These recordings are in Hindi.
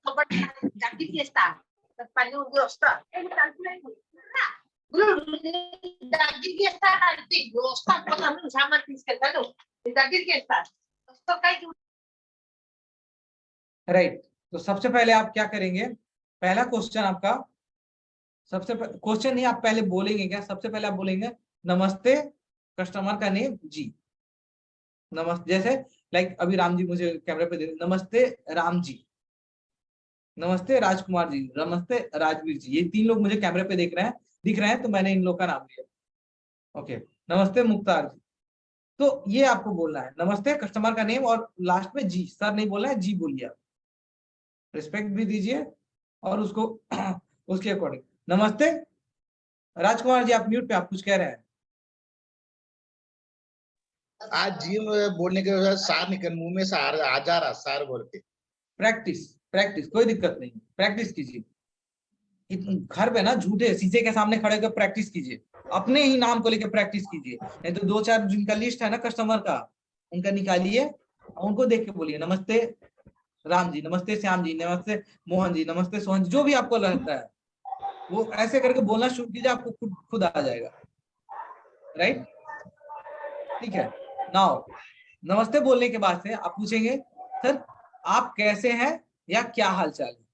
daging fiesta. Terpanjang Gloucester. Daging fiesta nanti Gloucester pertama sama fiscal kalau daging fiesta. Gloucester kayak right. तो सबसे पहले आप क्या करेंगे, पहला क्वेश्चन आपका, सबसे क्वेश्चन नहीं, आप पहले बोलेंगे क्या, सबसे पहले आप बोलेंगे नमस्ते कस्टमर का नेम जी। नमस्ते, जैसे लाइक अभी राम जी मुझे कैमरे पे दे, नमस्ते राम जी, नमस्ते राजकुमार जी, नमस्ते राजवीर जी। ये तीन लोग मुझे कैमरे पे दिख रहे हैं, तो मैंने इन लोग का नाम लिया। ओके, नमस्ते मुख्तार जी। तो ये आपको बोलना है, नमस्ते कस्टमर का नेम और लास्ट में जी, सर नहीं बोलना है, जी बोलिए। आप रिस्पेक्ट भी दीजिए और उसको उसके अकॉर्डिंग। नमस्ते राजकुमार जी, आप म्यूट पे, आप कुछ कह रहे हैं। आज जी बोलने के वजह सार निकल मुंह में सार आ जा रहा, सार बोल के। प्रैक्टिस प्रैक्टिस, कोई दिक्कत नहीं, प्रैक्टिस कीजिए। घर पे ना झूठे शीशे के सामने खड़े होकर प्रैक्टिस कीजिए, अपने ही नाम को लेकर प्रैक्टिस कीजिए। नहीं तो दो चार जिनका लिस्ट है ना कस्टमर का, उनका निकालिए और उनको देख के बोलिए, नमस्ते राम जी, नमस्ते श्याम जी, नमस्ते मोहन जी, नमस्ते सोहन जी, जो भी आपको लगता है वो ऐसे करके बोलना शुरू कीजिए, आपको खुद आ जाएगा। राइट, ठीक है। नाउ नमस्ते बोलने के बाद से आप पूछेंगे, सर आप कैसे हैं या क्या हाल चाल है।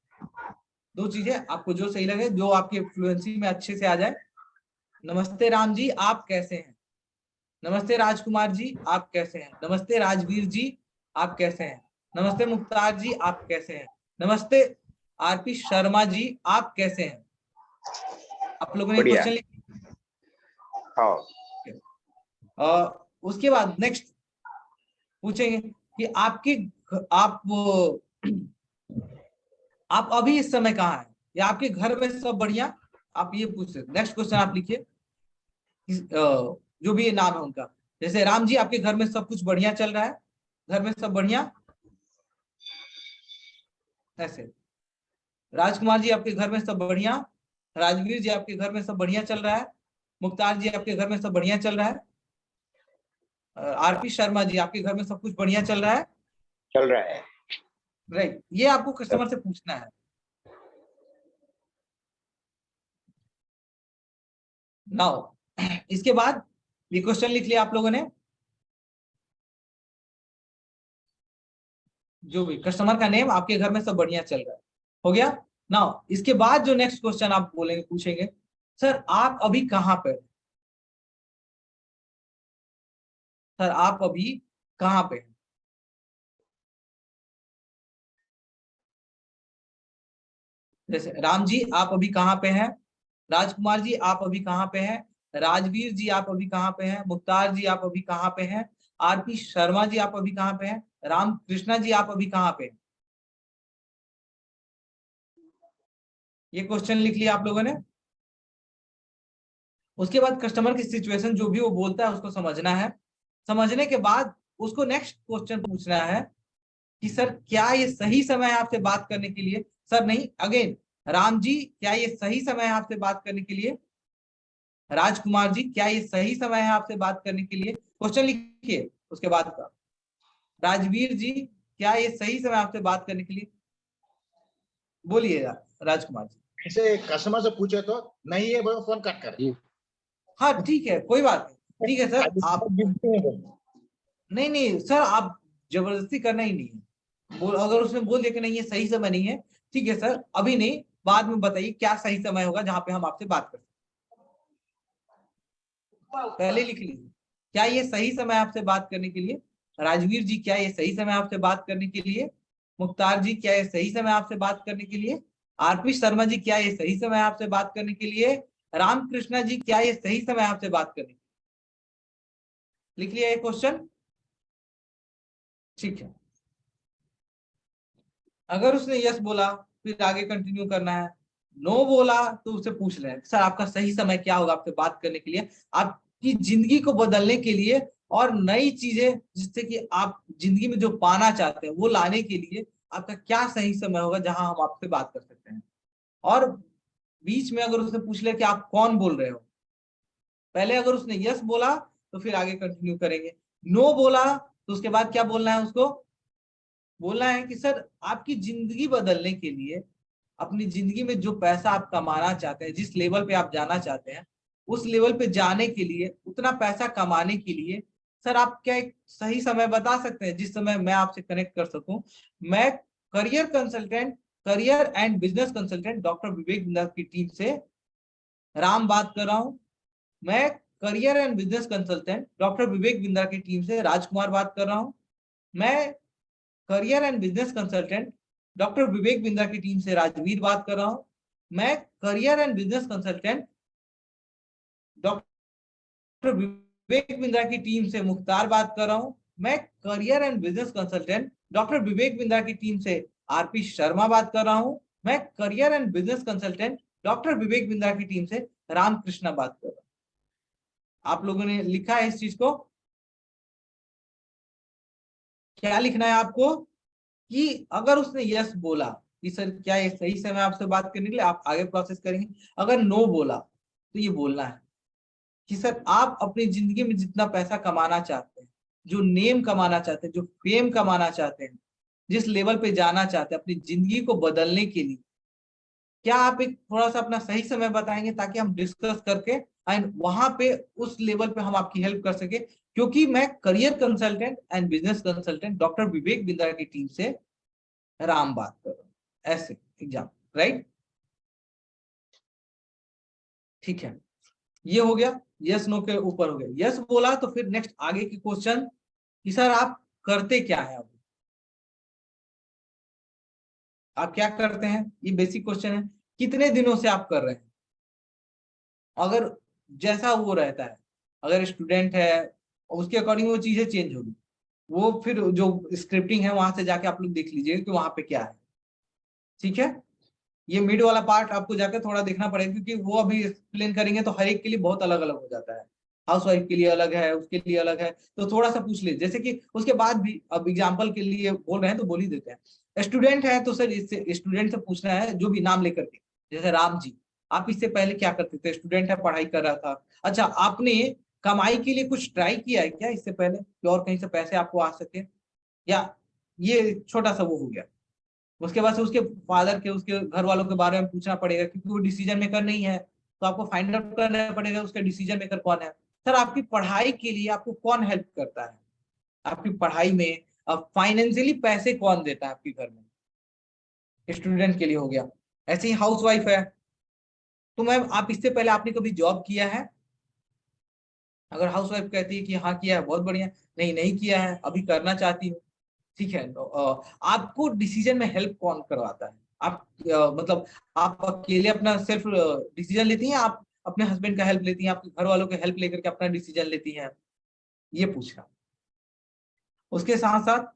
दो चीजें, आपको जो सही लगे, जो आपकी फ्लुएंसी में अच्छे से आ जाए। नमस्ते राम जी, आप कैसे हैं। नमस्ते राजकुमार जी, आप कैसे हैं। नमस्ते राजवीर जी, आप कैसे हैं। नमस्ते मुख्तार जी, आप कैसे हैं। नमस्ते आरपी शर्मा जी, आप कैसे हैं। आप लोगों ने क्वेश्चन लिखा। उसके बाद नेक्स्ट पूछेंगे कि आप अभी इस समय कहाँ हैं, या आपके घर में सब बढ़िया, आप ये पूछ सकते। नेक्स्ट क्वेश्चन आप लिखिए, जो भी नाम है उनका। जैसे राम जी, आपके घर में सब कुछ बढ़िया चल रहा है, घर में सब बढ़िया, ऐसे। राजकुमार जी, आपके घर में सब बढ़िया। राजवीर जी, आपके घर में सब बढ़िया चल रहा है। मुख्तार जी, आपके घर में सब बढ़िया चल रहा है। आरपी शर्मा जी, आपके घर में सब कुछ बढ़िया चल रहा है। राइट, ये आपको कस्टमर से पूछना है। नाउ इसके बाद ये क्वेश्चन लिख लिया आप लोगों ने, जो भी कस्टमर का नेम, आपके घर में सब बढ़िया चल रहा है, हो गया। नाउ इसके बाद जो नेक्स्ट क्वेश्चन आप बोलेंगे, पूछेंगे, सर आप अभी कहाँ पे, सर आप अभी कहाँ पे हैं। जैसे राम जी, आप अभी कहाँ पे हैं। राजकुमार जी, आप अभी कहाँ पे हैं। राजवीर जी, आप अभी कहाँ पे हैं। मुख्तार जी, आप अभी कहाँ पे हैं। आरपी शर्मा जी, आप अभी कहाँ पे हैं। राम कृष्णा जी, आप अभी कहाँ पे हैं। ये क्वेश्चन लिख लिया आप लोगों ने। उसके बाद कस्टमर की सिचुएशन जो भी वो बोलता है उसको समझना है। समझने के बाद उसको नेक्स्ट क्वेश्चन पूछना है कि सर क्या ये सही समय है आपसे बात करने के लिए। सर नहीं, अगेन, राम जी क्या ये सही समय है आपसे बात करने के लिए। राजकुमार जी, क्या ये सही समय है आपसे बात करने के लिए। क्वेश्चन लिखिए उसके बाद का। राजवीर जी, क्या ये सही समय आपसे बात करने के लिए। बोलिएगा राजकुमार जी। ऐसे कस्टमर से पूछे तो नहीं है, बोलो फोन कट कर। हाँ ठीक है, कोई बात नहीं, ठीक है सर। आप नहीं सर, आप जबरदस्ती करना ही नहीं है। अगर उसने बोल दिया कि नहीं ये सही समय नहीं है, ठीक है सर, अभी नहीं, बाद में बताइए क्या सही समय होगा जहां पे हम आपसे बात कर सकते। पहले लिख लीजिए, क्या ये सही समय आपसे बात करने के लिए। राजवीर जी, क्या ये सही समय आपसे बात करने के लिए। मुख्तार जी, क्या ये सही समय आपसे बात करने के लिए। आरपी शर्मा जी, क्या ये सही समय आपसे बात करने के लिए। रामकृष्णा जी, क्या ये सही समय आपसे बात करने के लिए। लिख लिया ये क्वेश्चन, ठीक है। अगर उसने यस बोला फिर आगे कंटिन्यू करना है, नो बोला तो उससे पूछ लें, सर आपका सही समय क्या होगा आपसे बात करने के लिए, आपकी जिंदगी को बदलने के लिए और नई चीजें जिससे कि आप जिंदगी में जो पाना चाहते हैं वो लाने के लिए आपका क्या सही समय होगा जहां हम आपसे बात कर सकते हैं। और बीच में अगर उसने पूछ लिया कि आप कौन बोल रहे हो, पहले अगर उसने यस बोला तो फिर आगे कंटिन्यू करेंगे, नो बोला तो उसके बाद क्या बोलना है उसको, बोलना है कि सर आपकी जिंदगी बदलने के लिए, अपनी जिंदगी में जो पैसा आप कमाना चाहते हैं, जिस लेवल पे आप जाना चाहते हैं, उस लेवल पे जाने के लिए, उतना पैसा कमाने के लिए सर आप क्या एक सही समय बता सकते हैं जिस समय मैं आपसे कनेक्ट कर सकूं? मैं career consultant, career and business consultant doctor Vivek Bindra की टीम से राम बात कर रहा हूं। मैं career and business consultant doctor Vivek Bindra की टीम से राजकुमार बात कर रहा हूं। मैं career and business consultant doctor Vivek Bindra की टीम से राजवीर बात कर रहा हूं। मैं career and business consultant doctor Vivek Bindra की टीम से मुख्तार बात कर रहा हूं। मैं career and business consultant doctor Vivek Bindra की टीम से आरपी शर्मा बात कर रहा हूं। मैं career and business consultant doctor Vivek Bindra की टीम से रामकृष्णा बात कर रहा हूं। आप लोगों ने लिखा है इस चीज को? क्या लिखना है आपको कि अगर उसने यस बोला कि सर क्या ये सही समय आपसे बात करने के लिए, आप आगे प्रोसेस करेंगे। अगर नो बोला तो ये बोलना है कि सर आप अपनी जिंदगी में जितना पैसा कमाना चाहते हैं, जो नेम कमाना चाहते हैं, जो फेम कमाना चाहते हैं, जिस लेवल पे जाना चाहते हैं अपनी जिंदगी को बदलने के लिए, क्या आप एक थोड़ा सा अपना सही समय बताएंगे ताकि हम डिस्कस करके एंड वहां पे उस लेवल पे हम आपकी हेल्प कर सके? क्योंकि मैं career consultant and business consultant doctor Vivek Bindra की टीम से राम बात कर रहा हूं। ऐसे एग्जाम, राइट? ठीक है, ये हो गया, यस नो के ऊपर हो गया। यस बोला तो फिर नेक्स्ट आगे की क्वेश्चन कि सर आप करते क्या है? अब आप क्या करते हैं, ये बेसिक क्वेश्चन है। कितने दिनों से आप कर रहे हैं? अगर जैसा वो रहता है, अगर स्टूडेंट है उसके अकॉर्डिंग वो चीजें चेंज होगी। वो फिर जो स्क्रिप्टिंग है वहां से जाके आप लोग देख लीजिए कि वहां पे क्या है। ठीक है, ये मिड वाला पार्ट आपको जाकर थोड़ा देखना पड़ेगा क्योंकि वो अभी एक्सप्लेन करेंगे तो हर एक के लिए बहुत अलग अलग हो जाता है। हाउस वाइफ के लिए अलग है, उसके लिए अलग है, तो थोड़ा सा पूछ लीजिए। जैसे कि उसके बाद भी अब एग्जाम्पल के लिए बोल रहे हैं तो बोल ही देते हैं। स्टूडेंट है तो सर इससे स्टूडेंट से पूछना है जो भी नाम लेकर के, जैसे राम जी, आप इससे पहले क्या करते थे? स्टूडेंट है, पढ़ाई कर रहा था। अच्छा, आपने कमाई के लिए कुछ ट्राई किया है क्या इससे पहले कि और कहीं से पैसे आपको आ सके? या ये छोटा सा वो हो गया? उसके बाद से उसके फादर के, उसके घर वालों के बारे में पूछना पड़ेगा क्योंकि वो डिसीजन मेकर नहीं है, तो आपको फाइंड आउट करना पड़ेगा उसका डिसीजन मेकर कौन है। सर आपकी पढ़ाई के लिए आपको कौन हेल्प करता है? आपकी पढ़ाई में फाइनेंशियली पैसे कौन देता है आपके घर में? स्टूडेंट के लिए हो गया। ऐसे ही हाउस वाइफ है तो मैम आप इससे पहले आपने कभी जॉब किया है? अगर हाउस वाइफ कहती है कि हाँ किया है, बहुत बढ़िया। नहीं, नहीं किया है, अभी करना चाहती हूँ। ठीक है, तो आपको डिसीजन में हेल्प कौन करवाता है? आप मतलब आप अकेले अपना सेल्फ डिसीजन लेती हैं, आप अपने हस्बैंड का हेल्प लेती हैं, आपके घर वालों का हेल्प लेकर के अपना डिसीजन लेती हैं? ये पूछना। उसके साथ साथ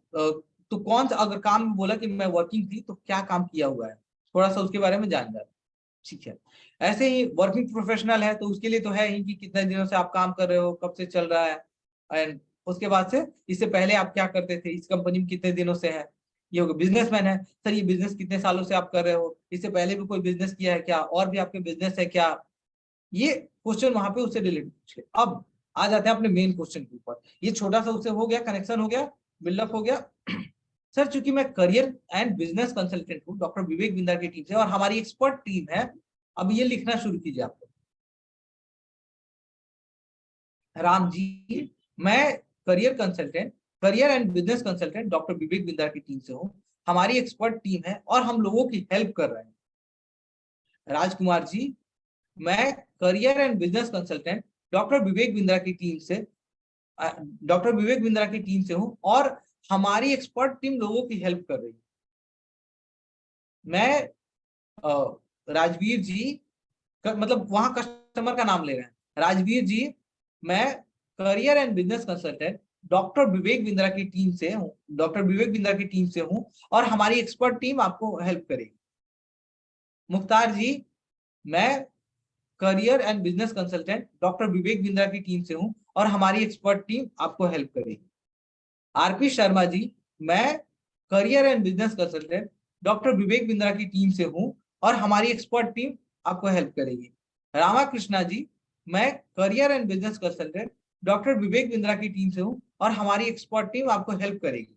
तो कौन सा अगर काम बोला कि मैं वर्किंग थी तो क्या काम किया हुआ है, थोड़ा सा उसके बारे में जान जाए। ठीक है, ऐसे ही वर्किंग प्रोफेशनल है तो उसके लिए तो है ही कि कितने दिनों से आप काम कर रहे हो, कब से चल रहा है, एंड उसके बाद से इससे पहले आप क्या करते थे, इस कंपनी में कितने दिनों से है। ये हो गया। बिजनेसमैन है, सर ये बिजनेस कितने सालों से आप कर रहे हो, इससे पहले भी कोई बिजनेस किया है क्या, और भी आपके बिजनेस है क्या? ये क्वेश्चन वहां पे उससे रिलेटेड पूछे। अब आ जाते हैं अपने मेन क्वेश्चन के ऊपर। ये छोटा सा उससे हो गया, कनेक्शन हो गया, बिल्डअप हो गया। सर चूंकि मैं करियर एंड बिजनेस कंसल्टेंट हूँ डॉक्टर विवेक बिंद्रा की टीम से और हमारी एक्सपर्ट टीम है, अब ये लिखना शुरू कीजिए आप। राम जी, मैं career consultant, career and business consultant doctor Vivek Bindra की टीम से हूँ। हमारी एक्सपर्ट टीम है और हम लोगों की हेल्प कर रहे हैं। राजकुमार जी, मैं career and business consultant doctor Vivek Bindra की टीम से डॉक्टर विवेक बिंद्रा की टीम से हूँ और हमारी एक्सपर्ट टीम लोगों की हेल्प कर रही है। मैं राजवीर जी मतलब वहां कस्टमर का नाम ले रहे हैं। राजवीर जी, मैं career and business consultant doctor Vivek Bindra की टीम से हूँ, डॉक्टर विवेक बिंद्रा की टीम से हूँ और हमारी एक्सपर्ट टीम आपको हेल्प करेगी। मुख्तार जी, मैं career and business consultant doctor Vivek Bindra की टीम से हूँ और हमारी एक्सपर्ट टीम आपको हेल्प करेगी। आरपी शर्मा जी, मैं career and business consultant doctor Vivek Bindra की टीम से हूँ और हमारी एक्सपर्ट टीम आपको हेल्प करेगी। रामाकृष्णा जी, मैं career and business consultant doctor Vivek Bindra की टीम से हूँ और हमारी एक्सपर्ट टीम आपको हेल्प करेगी।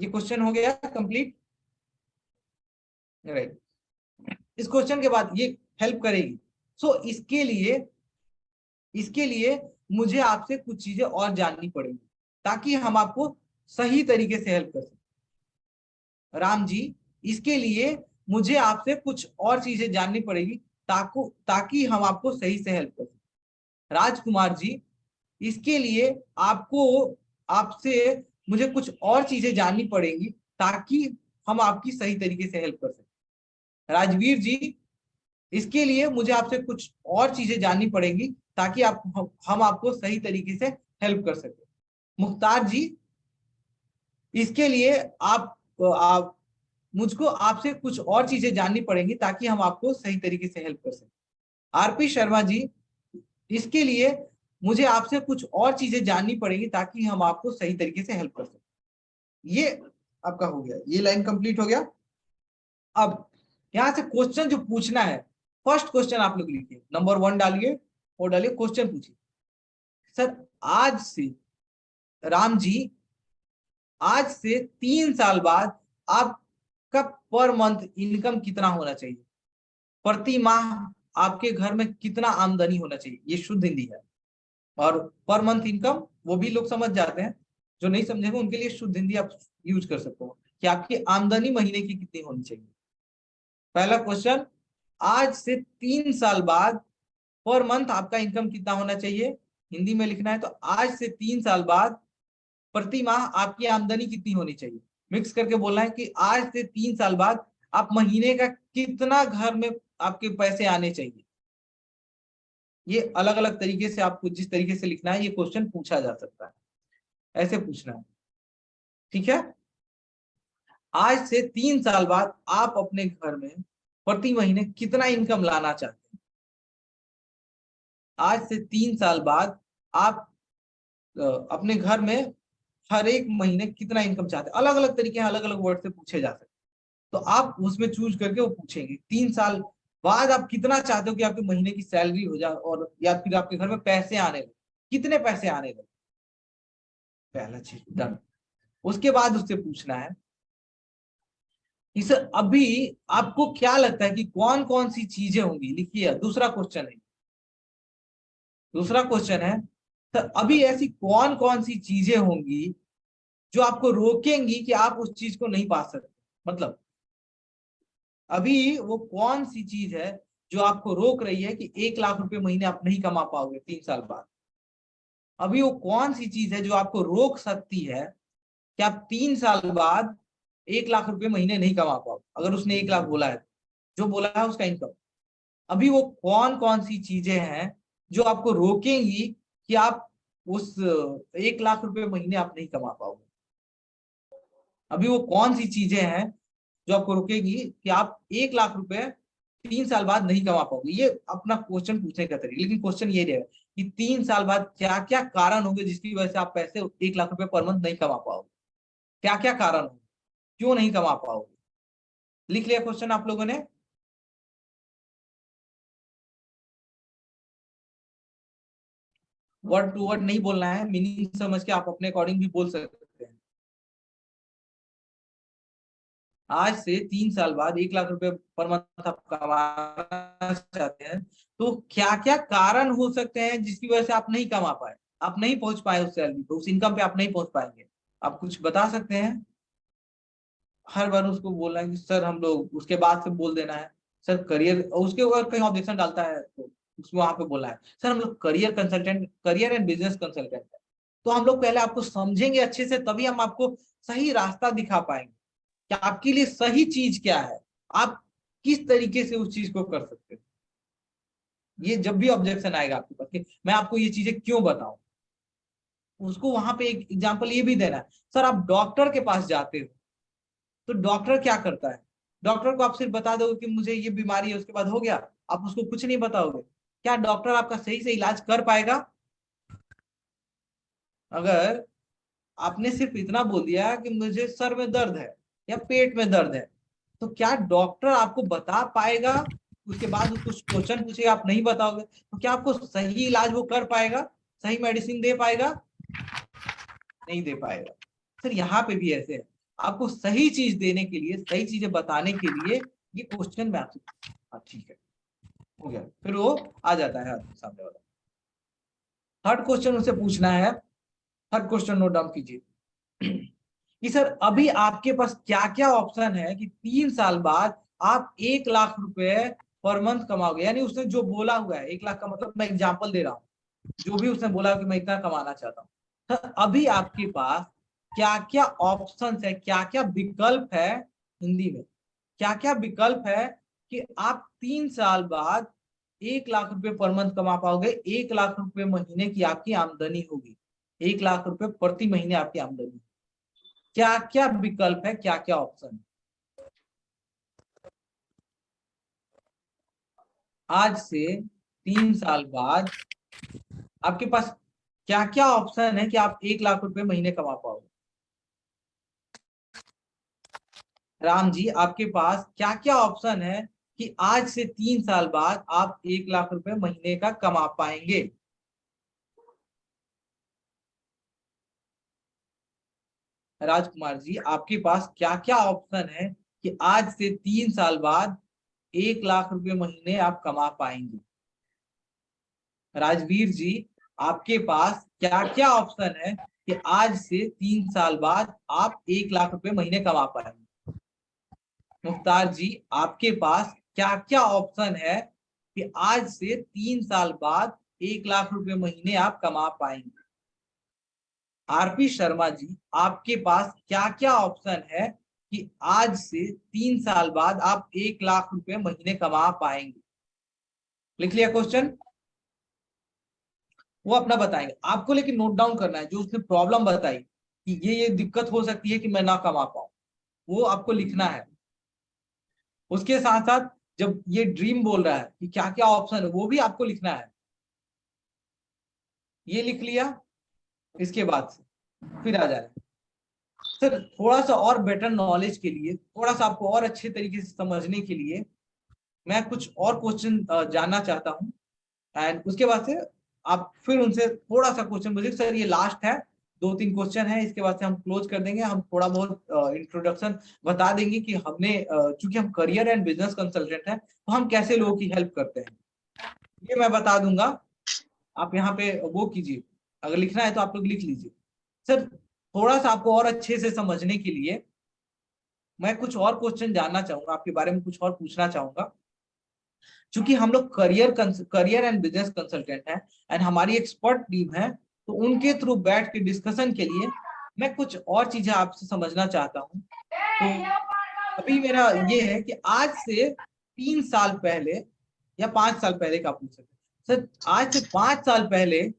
ये क्वेश्चन हो गया कंप्लीट, राइट। इस क्वेश्चन के बाद ये हेल्प करेगी। सो इसके लिए मुझे आपसे कुछ चीजें और जाननी पड़ेगी ताकि हम आपको सही तरीके से हेल्प कर सकें। राम जी, इसके लिए मुझे आपसे कुछ और चीजें जाननी पड़ेगी ताकि हम आपको सही से हेल्प कर सकें। राजकुमार जी, इसके लिए आपसे मुझे कुछ और चीजें जाननी पड़ेंगी ताकि हम आपकी सही तरीके से हेल्प कर सकें। राजवीर जी, इसके लिए मुझे आपसे कुछ और चीजें जाननी पड़ेंगी ताकि हम आपको सही तरीके से हेल्प कर सके। मुख्तार जी, इसके लिए आप मुझको आपसे कुछ और चीजें जाननी पड़ेंगी ताकि हम आपको सही तरीके से हेल्प कर सकें। आरपी शर्मा जी, इसके लिए मुझे आपसे कुछ और चीजें जाननी पड़ेगी ताकि हम आपको सही तरीके से हेल्प कर सकें। ये आपका हो गया, ये लाइन कंप्लीट हो गया। अब यहां से क्वेश्चन जो पूछना है, फर्स्ट क्वेश्चन आप लोग लिखिए, नंबर 1 डालिए और डालिए क्वेश्चन पूछिए। सर, आज से राम जी, आज से 3 साल बाद आपका पर मंथ इनकम कितना होना चाहिए? प्रति माह आपके घर में कितना आमदनी होना चाहिए? ये शुद्ध हिंदी है। और पर मंथ इनकम वो भी लोग समझ जाते हैं, जो नहीं समझेंगे उनके लिए शुद्ध हिंदी आप यूज कर सकते हो कि आपकी आमदनी महीने की कितनी होनी चाहिए। पहला क्वेश्चन, आज से 3 साल बाद पर मंथ आपका इनकम कितना होना चाहिए? हिंदी में लिखना है तो आज से 3 साल बाद प्रति माह आपकी आमदनी कितनी होनी चाहिए। मिक्स करके बोलना है कि आज से 3 साल बाद आप महीने का कितना घर में आपके पैसे आने चाहिए। ये अलग अलग तरीके से आपको जिस तरीके से लिखना है ये क्वेश्चन पूछा जा सकता है, ऐसे पूछना है, ठीक है। आज से 3 साल बाद आप अपने घर में प्रति महीने कितना इनकम लाना चाहते हैं? आज से 3 साल बाद आप अपने घर में हर एक महीने कितना इनकम चाहते हैं। अलग अलग तरीके, अलग अलग वर्ड से पूछे जा सकते हैं, तो आप उसमें चूज करके वो पूछेंगे 3 साल बाद आप कितना चाहते हो कि आपके महीने की सैलरी हो जाए और या फिर आपके घर में पैसे आने लगे, कितने पैसे आने लगे। पहला चीज डन। उसके बाद उससे पूछना है इस अभी आपको क्या लगता है कि कौन कौन सी चीजें होंगी, लिखिए। दूसरा क्वेश्चन है, दूसरा क्वेश्चन है सर, अभी ऐसी कौन कौन सी चीजें होंगी जो आपको रोकेंगी कि आप उस चीज को नहीं पा सकते। मतलब अभी वो कौन सी चीज है जो आपको रोक रही है कि 1 लाख रुपए महीने आप नहीं कमा पाओगे 3 साल बाद। अभी वो कौन सी चीज है जो आपको रोक सकती है कि आप 3 साल बाद 1 लाख रुपए महीने नहीं कमा पाओगे। अगर उसने 1 लाख बोला है, जो बोला है उसका इनकम, अभी वो कौन कौन सी चीजें हैं जो आपको रोकेंगी कि आप उस 1 लाख रुपए महीने आप नहीं कमा पाओगे। अभी वो कौन सी चीजें हैं जो आपको रोकेगी कि आप 1 लाख रुपए 3 साल बाद नहीं कमा पाओगे। ये अपना क्वेश्चन पूछने का तरीका, लेकिन क्वेश्चन ये रहेगा कि 3 साल बाद क्या क्या कारण होंगे जिसकी वजह से आप पैसे 1 लाख रुपए पर मंथ नहीं कमा पाओगे। क्या क्या कारण होंगे, क्यों नहीं कमा पाओगे। लिख लिया क्वेश्चन आप लोगों ने? वर्ड टू वर्ड नहीं बोलना है, मीनिंग समझ के आप अपने अकॉर्डिंग भी बोल सकते हैं। आज से 3 साल बाद 1 लाख रुपए पर मंथ आप कमाना चाहते हैं, तो क्या क्या कारण हो सकते हैं जिसकी वजह से आप नहीं कमा पाए, आप नहीं पहुंच पाए उस सैलरी पे, उस इनकम पे आप नहीं पहुंच पाएंगे। आप कुछ बता सकते हैं? हर बार उसको बोलना है कि सर हम लोग, उसके बाद से बोल देना है सर करियर, उसके ऊपर कहीं ऑब्जेक्शन डालता है तो उसमें वहां पे बोलना है सर हम लोग career consultant, career and business consultant है। तो हम लोग पहले आपको समझेंगे अच्छे से, तभी हम आपको सही रास्ता दिखा पाएंगे कि आपके लिए सही चीज क्या है, आप किस तरीके से उस चीज को कर सकते हैं। ये जब भी ऑब्जेक्शन आएगा आपके पास कि मैं आपको ये चीजें क्यों बताऊं, उसको वहां पे एक एग्जाम्पल ये भी देना है। सर आप डॉक्टर के पास जाते हो तो डॉक्टर क्या करता है, डॉक्टर को आप सिर्फ बता दोगे कि मुझे ये बीमारी है, उसके बाद हो गया, आप उसको कुछ नहीं बताओगे, क्या डॉक्टर आपका सही से इलाज कर पाएगा? अगर आपने सिर्फ इतना बोल दिया कि मुझे सर में दर्द है या पेट में दर्द है, तो क्या डॉक्टर आपको बता पाएगा? उसके बाद उसको क्वेश्चन पूछेगा, आप नहीं बताओगे तो क्या आपको सही इलाज वो कर पाएगा, सही मेडिसिन दे पाएगा? नहीं दे पाएगा। सर यहाँ पे भी ऐसे है, आपको सही चीज देने के लिए, सही चीजें बताने के लिए ये क्वेश्चन मैं आपसे, हाँ ठीक है, हो गया, फिर वो आ जाता है आपके सामने वाला। थर्ड क्वेश्चन उनसे पूछना है, थर्ड क्वेश्चन नोट डाउन कीजिए कि सर अभी आपके पास क्या क्या ऑप्शन है कि 3 साल बाद आप 1 लाख रुपए पर मंथ कमाओगे। यानी उसने जो बोला हुआ है 1 लाख का मतलब, मैं एग्जांपल दे रहा हूँ, जो भी उसने बोला कि मैं इतना कमाना चाहता हूँ, तो अभी आपके पास क्या क्या ऑप्शन है, क्या क्या विकल्प है, हिंदी में क्या क्या विकल्प है कि आप 3 साल बाद 1 लाख रुपए पर मंथ कमा पाओगे, 1 लाख रुपए महीने की आपकी आमदनी होगी, 1 लाख रुपए प्रति महीने आपकी आमदनी। क्या क्या विकल्प है, क्या क्या ऑप्शन है। आज से 3 साल बाद आपके पास क्या क्या ऑप्शन है कि आप 1 लाख रुपए महीने कमा पाओगे। राम जी, आपके पास क्या क्या ऑप्शन है कि आज से 3 साल बाद आप 1 लाख रुपए महीने का कमा पाएंगे। राजकुमार जी, आपके पास क्या क्या ऑप्शन है कि आज से 3 साल बाद 1 लाख रुपए महीने आप कमा पाएंगे। राजवीर जी, आपके पास क्या क्या ऑप्शन है कि आज से 3 साल बाद आप 1 लाख रुपए महीने कमा पाएंगे। मुख्तार जी, आपके पास क्या क्या ऑप्शन है कि आज से 3 साल बाद 1 लाख रुपए महीने आप कमा पाएंगे। आरपी शर्मा जी, आपके पास क्या क्या ऑप्शन है कि आज से 3 साल बाद आप 1 लाख रुपए महीने कमा पाएंगे। लिख लिया क्वेश्चन, वो अपना बताएंगे आपको, लेकिन नोट डाउन करना है जो उसने प्रॉब्लम बताई कि ये दिक्कत हो सकती है कि मैं ना कमा पाऊं, वो आपको लिखना है। उसके साथ साथ जब ये ड्रीम बोल रहा है कि क्या क्या ऑप्शन है, वो भी आपको लिखना है। ये लिख लिया, इसके बाद से फिर आ जा रहा है सर, थोड़ा सा और बेटर नॉलेज के लिए, थोड़ा सा आपको और अच्छे तरीके से समझने के लिए मैं कुछ और क्वेश्चन जानना चाहता हूँ। एंड उसके बाद से आप फिर उनसे थोड़ा सा क्वेश्चन पूछिए। सर ये लास्ट है, 2-3 क्वेश्चन है, इसके बाद से हम क्लोज कर देंगे। हम थोड़ा बहुत इंट्रोडक्शन बता देंगे कि हमने चूंकि हम करियर एंड बिजनेस कंसल्टेंट हैं, तो हम कैसे लोगों की हेल्प करते हैं, ये मैं बता दूंगा। आप यहाँ पे वो कीजिए, अगर लिखना है तो आप लोग लिख लीजिए। सर थोड़ा सा आपको और अच्छे से समझने के लिए मैं कुछ और क्वेश्चन जानना चाहूंगा, आपके बारे में कुछ और पूछना चाहूंगा। चूंकि हम लोग करियर एंड बिजनेस कंसल्टेंट हैं एंड हमारी एक्सपर्ट टीम है, तो उनके थ्रू बैठ के डिस्कशन के लिए मैं कुछ और चीजें आपसे समझना चाहता हूँ। तो अभी मेरा ये है कि आज से 3 साल पहले या 5 साल पहले का पूछ सकते सर, आज से 5 साल पहले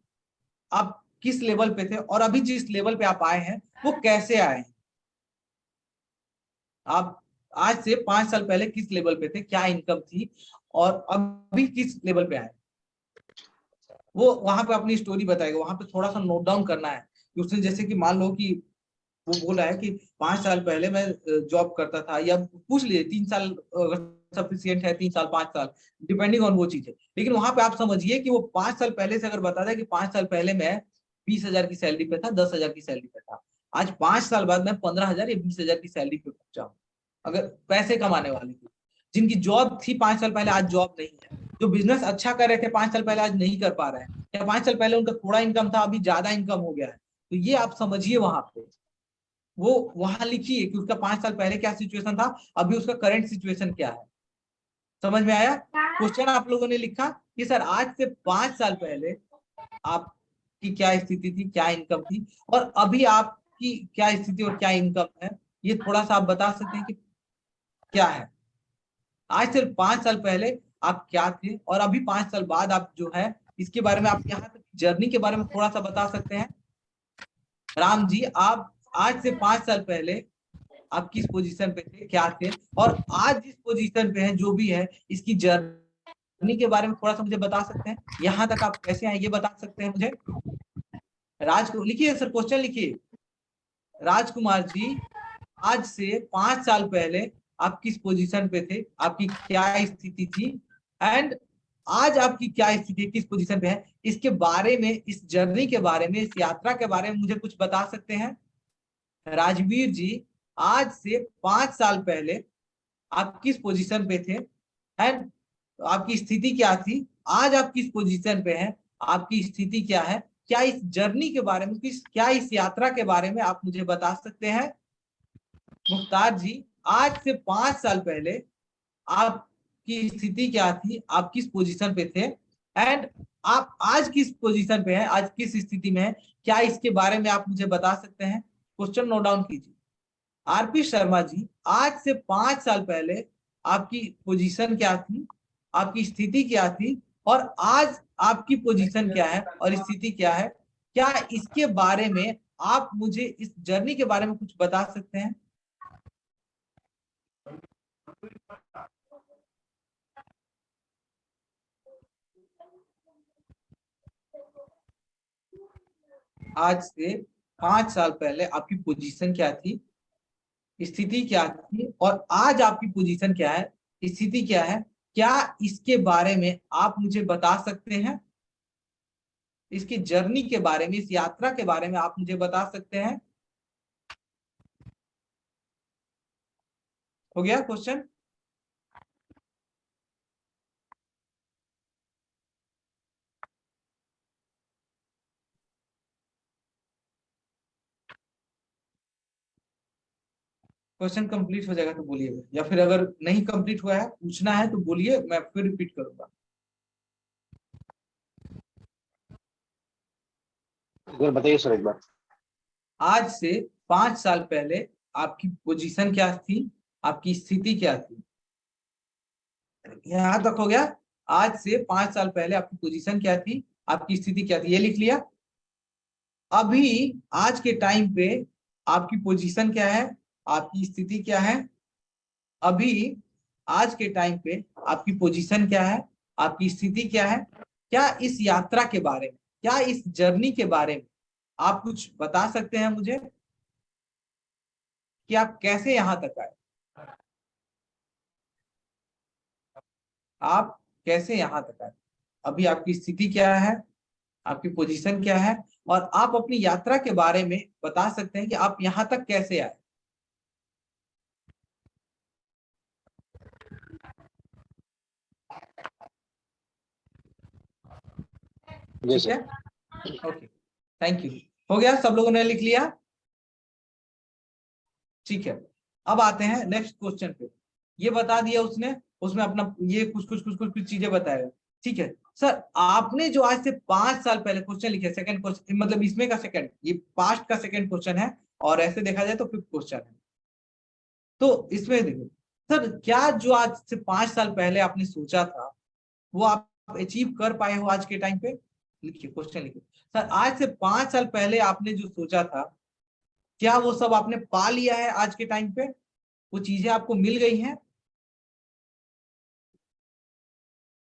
आप किस लेवल पे थे और अभी जिस लेवल पे आप आए हैं वो कैसे आए हैं। आप आज से 5 साल पहले किस लेवल पे थे, क्या इनकम थी, और अभी किस लेवल पे आए, वो वहां पे अपनी स्टोरी बताएगा। वहां पे थोड़ा सा नोट डाउन करना है कि उसने, जैसे कि मान लो कि वो बोल रहा है कि 5 साल पहले मैं जॉब करता था, या पूछ लीजिए 3 साल सफिशियंट है, 3 साल 5 साल, डिपेंडिंग ऑन वो चीज है। लेकिन वहां पे आप समझिए कि वो 5 साल पहले से अगर बता दे कि 5 साल पहले मैं 20,000 की सैलरी पे था, 10,000 की सैलरी पे था, आज 5 साल बाद मैं 15,000 या 20,000 की सैलरी पे पहुंचा हूँ। अगर पैसे कमाने वाले की, जिनकी जॉब थी 5 साल पहले, आज जॉब नहीं है, जो बिजनेस अच्छा कर रहे थे 5 साल पहले, आज नहीं कर पा रहे हैं, या 5 साल पहले उनका थोड़ा इनकम था, अभी ज्यादा इनकम हो गया है। तो ये आप समझिए, वहां पे वो वहां लिखिए कि उसका 5 साल पहले क्या सिचुएशन था, अभी उसका करंट सिचुएशन क्या है। समझ में आया? क्वेश्चन आप लोगों ने लिखा कि सर आज से 5 साल पहले आपकी क्या स्थिति थी, क्या इनकम थी, और अभी आपकी क्या स्थिति और क्या इनकम है, ये थोड़ा सा आप बता सकते हैं कि क्या है। आज से 5 साल पहले आप क्या थे, और अभी 5 साल बाद आप जो है, इसके बारे में आप यहाँ तक जर्नी के बारे में थोड़ा सा बता सकते हैं। राम जी, आप आज से 5 साल पहले आप किस पोजीशन पे थे, क्या थे, और आज जिस पोजीशन पे हैं जो भी है, इसकी जर्नी के बारे में थोड़ा सा मुझे बता सकते हैं। यहाँ तक आप कैसे आए ये बता सकते हैं मुझे। लिखिए सर, क्वेश्चन लिखिए। राजकुमार जी, आज से 5 साल पहले आप किस पोजीशन पे थे, आपकी क्या स्थिति थी, एंड आज आपकी क्या स्थिति, किस पोजीशन पे है, इसके बारे में, इस जर्नी के बारे में, इस यात्रा के बारे में मुझे कुछ बता सकते हैं। राजवीर जी, आज से 5 साल पहले आप किस पोजीशन पे थे एंड आपकी स्थिति क्या थी, आज आप किस पोजीशन पे हैं, आपकी स्थिति क्या है, क्या इस जर्नी के बारे में, क्या इस यात्रा के बारे में आप मुझे बता सकते हैं? मुख्तार जी, आज से 5 साल पहले आपकी स्थिति क्या थी, आप किस पोजीशन पे थे एंड आप आज किस पोजीशन पे हैं, आज किस स्थिति में है, क्या इसके बारे में आप मुझे बता सकते हैं? क्वेश्चन नोट डाउन कीजिए। आरपी शर्मा जी, आज से 5 साल पहले आपकी पोजीशन क्या थी, आपकी स्थिति क्या थी और आज आपकी पोजीशन क्या है और स्थिति क्या है, क्या इसके बारे में आप मुझे इस जर्नी के बारे में कुछ बता सकते हैं? आज से 5 साल पहले आपकी पोजीशन क्या थी, स्थिति क्या थी और आज आपकी पोजीशन क्या है, स्थिति क्या है, क्या इसके बारे में आप मुझे बता सकते हैं? इसकी जर्नी के बारे में, इस यात्रा के बारे में आप मुझे बता सकते हैं? हो गया क्वेश्चन? क्वेश्चन कंप्लीट हो जाएगा तो बोलिएगा, या फिर अगर नहीं कंप्लीट हुआ है, पूछना है तो बोलिए, मैं फिर रिपीट करूंगा। बताइए सर एक बार। आज से 5 साल पहले आपकी पोजीशन क्या थी, आपकी स्थिति क्या थी? यहां तक हो गया। आज से 5 साल पहले आपकी पोजीशन क्या थी, आपकी स्थिति क्या थी, ये लिख लिया। अभी आज के टाइम पे आपकी पोजीशन क्या है, आपकी स्थिति क्या है? अभी आज के टाइम पे आपकी पोजीशन क्या है, आपकी स्थिति क्या है? क्या इस यात्रा के बारे में, क्या इस जर्नी के बारे में आप कुछ बता सकते हैं मुझे कि आप कैसे यहां तक आए, आप कैसे यहां तक आए? अभी आपकी स्थिति क्या है, आपकी पोजीशन क्या है और आप अपनी यात्रा के बारे में बता सकते हैं कि आप यहां तक कैसे आए? जी ठीक है, सर। Okay, thank you. हो गया, सब लोगों ने लिख लिया? ठीक है, अब आते हैं नेक्स्ट क्वेश्चन पे। ये बता दिया उसने, उसमें अपना ये कुछ चीजें बताएगा। ठीक है सर, आपने जो आज से 5 साल पहले क्वेश्चन लिखे, सेकंड क्वेश्चन मतलब इसमें का सेकंड, ये पास्ट का सेकंड क्वेश्चन है और ऐसे देखा जाए तो फिफ्थ क्वेश्चन है। तो इसमें देखो सर, क्या जो आज से 5 साल पहले आपने सोचा था वो आप अचीव कर पाए हो आज के टाइम पे? लिखिए, क्वेश्चन लिखिए। सर, आज से 5 साल पहले आपने जो सोचा था, क्या वो सब आपने पा लिया है आज के टाइम पे? वो चीजें आपको मिल गई हैं?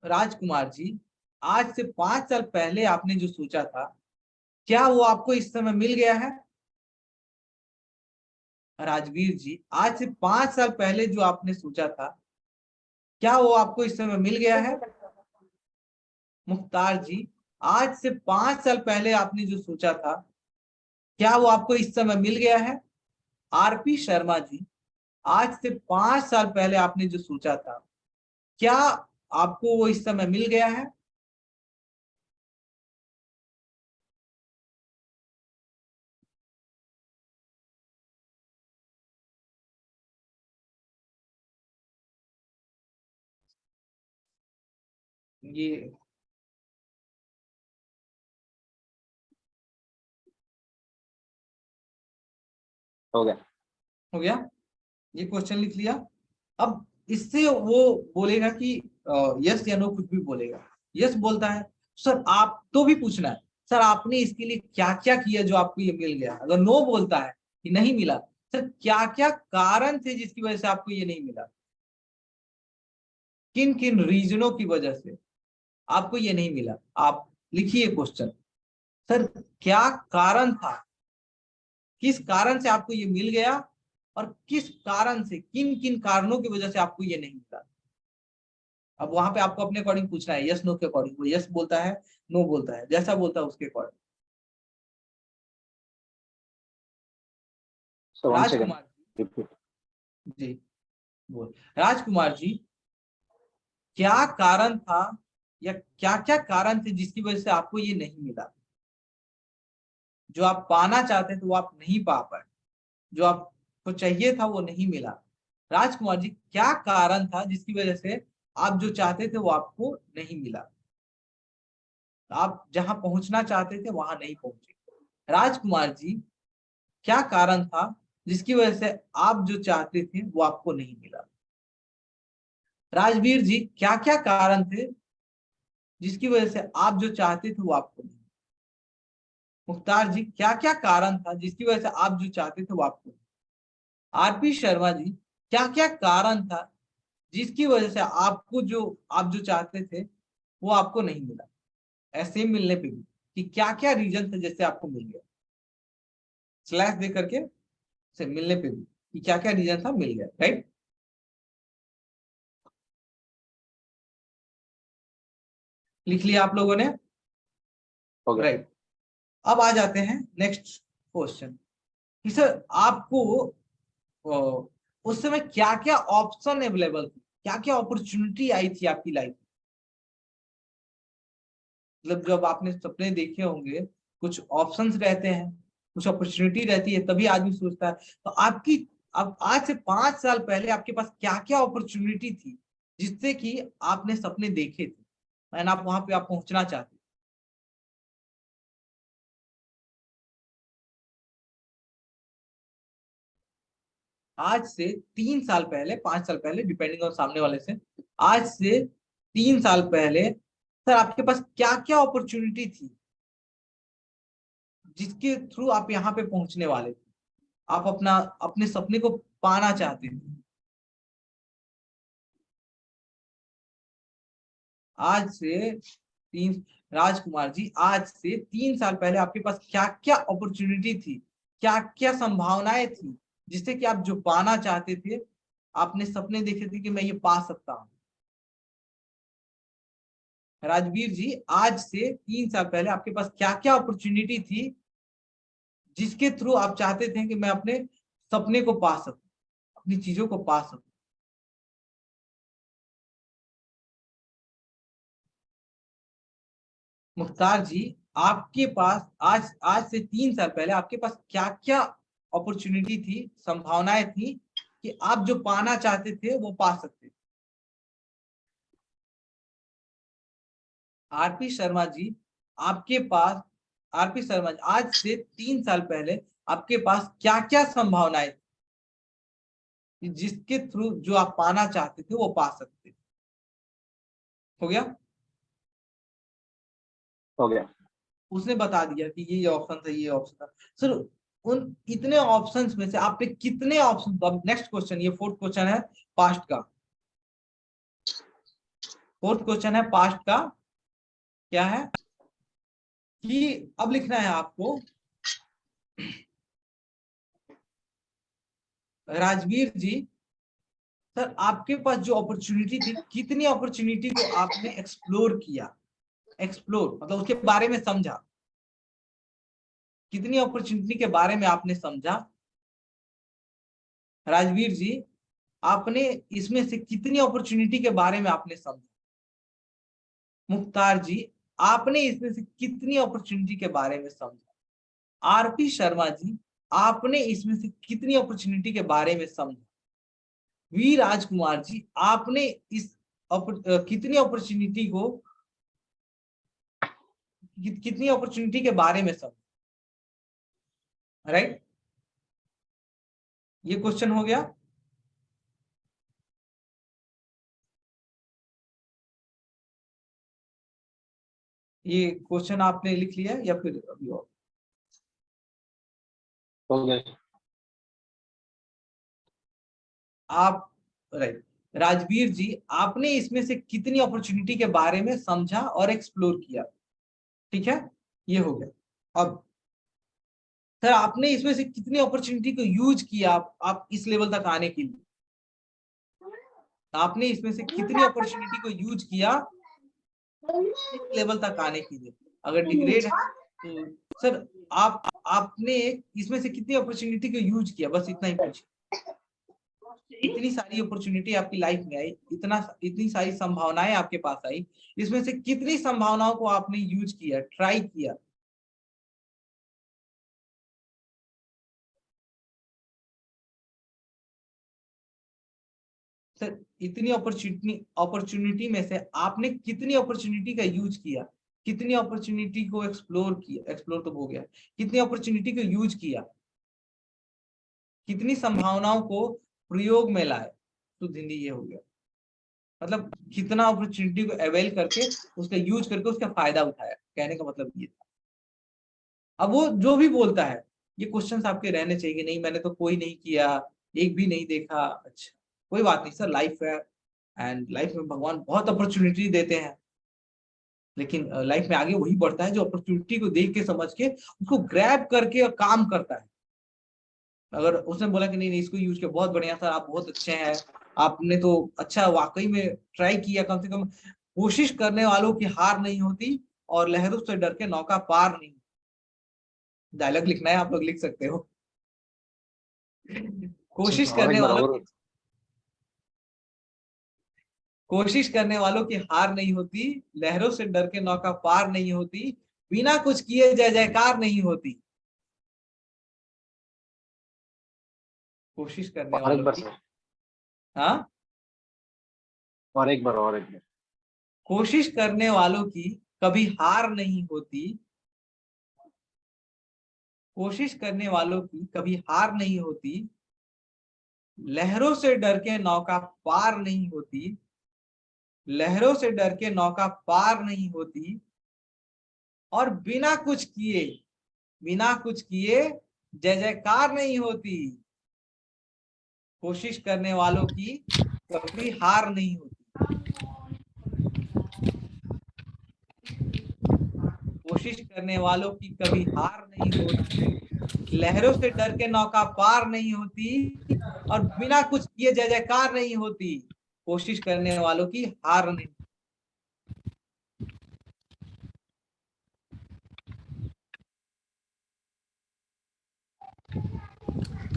राजकुमार जी, आज से 5 साल पहले आपने जो सोचा था, क्या वो आपको इस समय मिल गया है? राजवीर जी, आज से 5 साल पहले जो आपने सोचा था, क्या वो आपको इस समय मिल गया है? मुख्तार जी, आज से 5 साल पहले आपने जो सोचा था, क्या वो आपको इस समय मिल गया है? आरपी शर्मा जी, आज से 5 साल पहले आपने जो सोचा था, क्या आपको वो इस समय मिल गया है? ये हो गया। हो गया, ये क्वेश्चन लिख लिया। अब इससे वो बोलेगा कि यस या नो, कुछ भी बोलेगा। यस बोलता है, सर आप तो भी पूछना है, सर आपने इसके लिए क्या क्या किया जो आपको ये मिल गया? अगर नो बोलता है कि नहीं मिला, सर क्या क्या कारण थे जिसकी वजह से आपको ये नहीं मिला? किन किन रीजनों की वजह से आपको ये नहीं मिला? आप लिखिए क्वेश्चन। सर क्या कारण था, किस कारण से आपको ये मिल गया और किस कारण से, किन किन कारणों की वजह से आपको ये नहीं मिला? अब वहां पे आपको अपने अकॉर्डिंग पूछना है, यस नो के अकॉर्डिंग। वो यस बोलता है, नो बोलता है, जैसा बोलता है उसके according. Sir 1 second. Rajkumar ji, repeat. जी बोल। राजकुमार जी, क्या कारण था या क्या क्या कारण थे जिसकी वजह से आपको ये नहीं मिला? जो आप पाना चाहते थे वो आप नहीं पा पाए, जो आपको चाहिए था वो नहीं मिला। राजकुमार जी, क्या कारण था जिसकी वजह से आप जो चाहते थे वो आपको नहीं मिला? आप जहां पहुंचना चाहते थे वहां नहीं पहुंचे। राजकुमार जी, क्या कारण था जिसकी वजह से आप जो चाहते थे वो आपको नहीं मिला? राजवीर जी, क्या क्या कारण थे जिसकी वजह से आप जो चाहते थे वो आपको नहीं? मुख्तार जी, क्या क्या कारण था जिसकी वजह से आप जो चाहते थे वो आपको नहीं? आरपी शर्मा जी, क्या क्या कारण था जिसकी वजह से आपको जो आप जो चाहते थे वो आपको नहीं मिला? ऐसे मिलने पे भी कि क्या क्या रीजन था जैसे आपको मिल गया, स्लैश दे करके से मिलने पे भी कि क्या क्या रीजन था, मिल गया, राइट? लिख लिया आप लोगों ने, हो गया। राइट? अब आ जाते हैं नेक्स्ट क्वेश्चन कि सर आपको उस समय क्या क्या ऑप्शन अवेलेबल थे, क्या क्या अपॉर्चुनिटी आई थी आपकी लाइफ में? मतलब जब आपने सपने देखे होंगे, कुछ ऑप्शंस रहते हैं, कुछ अपॉर्चुनिटी रहती है, तभी आदमी सोचता है। तो आपकी अब आज से 5 साल पहले आपके पास क्या क्या अपॉर्चुनिटी थी जिससे कि आपने सपने देखे थे एंड आप वहां पे आप पहुंचना चाहते? आज से 3 साल पहले, 5 साल पहले, डिपेंडिंग ऑन सामने वाले से, आज से 3 साल पहले सर आपके पास क्या क्या अपॉर्चुनिटी थी जिसके थ्रू आप यहाँ पे पहुंचने वाले थे, आप अपना अपने सपने को पाना चाहते थे? आज से तीन राजकुमार जी, आज से 3 साल पहले आपके पास क्या क्या अपॉर्चुनिटी थी, क्या क्या संभावनाएं थी जिससे कि आप जो पाना चाहते थे, आपने सपने देखे थे कि मैं ये पा सकता हूं? राजवीर जी, आज से 3 साल पहले आपके पास क्या क्या अपॉर्चुनिटी थी जिसके थ्रू आप चाहते थे कि मैं अपने सपने को पा सकूं, अपनी चीजों को पा सकूं? मुख्तार जी, आपके पास आज आज से 3 साल पहले आपके पास क्या क्या अपॉर्चुनिटी थी, संभावनाएं थी कि आप जो पाना चाहते थे वो पा सकते थे? आरपी शर्मा जी, आपके पास आरपी शर्मा जी, आज से 3 साल पहले आपके पास क्या क्या संभावनाएं थी जिसके थ्रू जो आप पाना चाहते थे वो पा सकते थे? हो गया? हो गया। उसने बता दिया कि ये ऑप्शन था, ये ऑप्शन था। सर उन इतने ऑप्शंस में से आपने कितने ऑप्शन, अब नेक्स्ट क्वेश्चन, ये फोर्थ क्वेश्चन है पास्ट का, फोर्थ क्वेश्चन है पास्ट का। क्या है कि अब लिखना है आपको, राजवीर जी, सर आपके पास जो अपॉर्चुनिटी थी, कितनी अपॉर्चुनिटी को आपने एक्सप्लोर किया? एक्सप्लोर मतलब उसके बारे में समझा, कितनी अपॉर्चुनिटी के बारे में आपने समझा? राजवीर जी, आपने इसमें से कितनी अपॉर्चुनिटी के बारे में आपने समझा? मुख्तार जी, आपने इसमें से कितनी अपॉर्चुनिटी के बारे में समझा? आरपी शर्मा जी, आपने इसमें से कितनी अपॉर्चुनिटी के बारे में समझा? वी राजकुमार जी, आपने इस कितनी अपॉर्चुनिटी को कितनी अपॉर्चुनिटी के बारे में समझा? राइट? ये क्वेश्चन हो गया। ये क्वेश्चन आपने लिख लिया या फिर अभी और? हो गया। आप, राइट, राजवीर जी, आपने इसमें से कितनी अपॉर्चुनिटी के बारे में समझा और एक्सप्लोर किया? ठीक है, ये हो गया। अब सर आपने इसमें से कितनी अपॉर्चुनिटी को यूज किया आप इस लेवल तक आने के लिए? आपने इसमें से कितनी अपॉर्चुनिटी को यूज किया इस लेवल तक आने के लिए? अगर डिग्रेड है तो सर आपने इसमें से कितनी अपॉर्चुनिटी को यूज किया, बस इतना ही पूछिए। इतनी सारी अपॉर्चुनिटी आपकी लाइफ में आई, इतनी सारी संभावनाएं आपके पास आई, इसमें से कितनी संभावनाओं को आपने यूज किया, ट्राई किया? सर इतनी अपॉर्चुनिटी में से आपने कितनी अपॉर्चुनिटी का यूज किया, कितनी अपॉर्चुनिटी को एक्सप्लोर तो हो गया, कितनी अपॉर्चुनिटी को यूज किया, कितनी संभावनाओं को प्रयोग में लाए? तो हिंदी ये हो गया, मतलब कितना अपॉर्चुनिटी को अवेल करके उसका यूज करके उसका फायदा उठाया, कहने का मतलब ये था। अब वो जो भी बोलता है, ये क्वेश्चंस आपके रहने चाहिए कि नहीं मैंने तो कोई नहीं किया, एक भी नहीं देखा। अच्छा कोई बात नहीं सर, लाइफ है, एंड लाइफ में भगवान बहुत अपॉर्चुनिटी देते हैं, लेकिन लाइफ में आगे वही बढ़ता है जो अपॉर्चुनिटी को देख के समझ के उसको ग्रैब करके काम करता है। अगर उसने बोला कि नहीं नहीं इसको यूज किया, बहुत बढ़िया सर, आप बहुत अच्छे हैं, आपने तो अच्छा वाकई में ट्राई किया, कम से कम कोशिश करने वालों की हार नहीं होती और लहरों से डर के नौका पार नहीं। डायलॉग लिखना है, आप लोग लिख सकते हो। कोशिश करने वालों की हार नहीं होती, लहरों से डर के नौका पार नहीं होती, बिना कुछ किए जय जयकार नहीं होती। कोशिश करने वालों की, हाँ और एक बार कोशिश करने वालों की कभी हार नहीं होती, कोशिश करने वालों की कभी हार नहीं होती, लहरों से डर के नौका पार नहीं होती, लहरों से डर के नौका पार नहीं होती, और बिना कुछ किए जय जयकार नहीं होती। कोशिश करने वालों की कभी हार नहीं होती, कोशिश करने वालों की कभी हार नहीं होती, लहरों से डर के नौका पार नहीं होती, और बिना कुछ किए जय जयकार नहीं होती। कोशिश करने वालों की हार नहीं।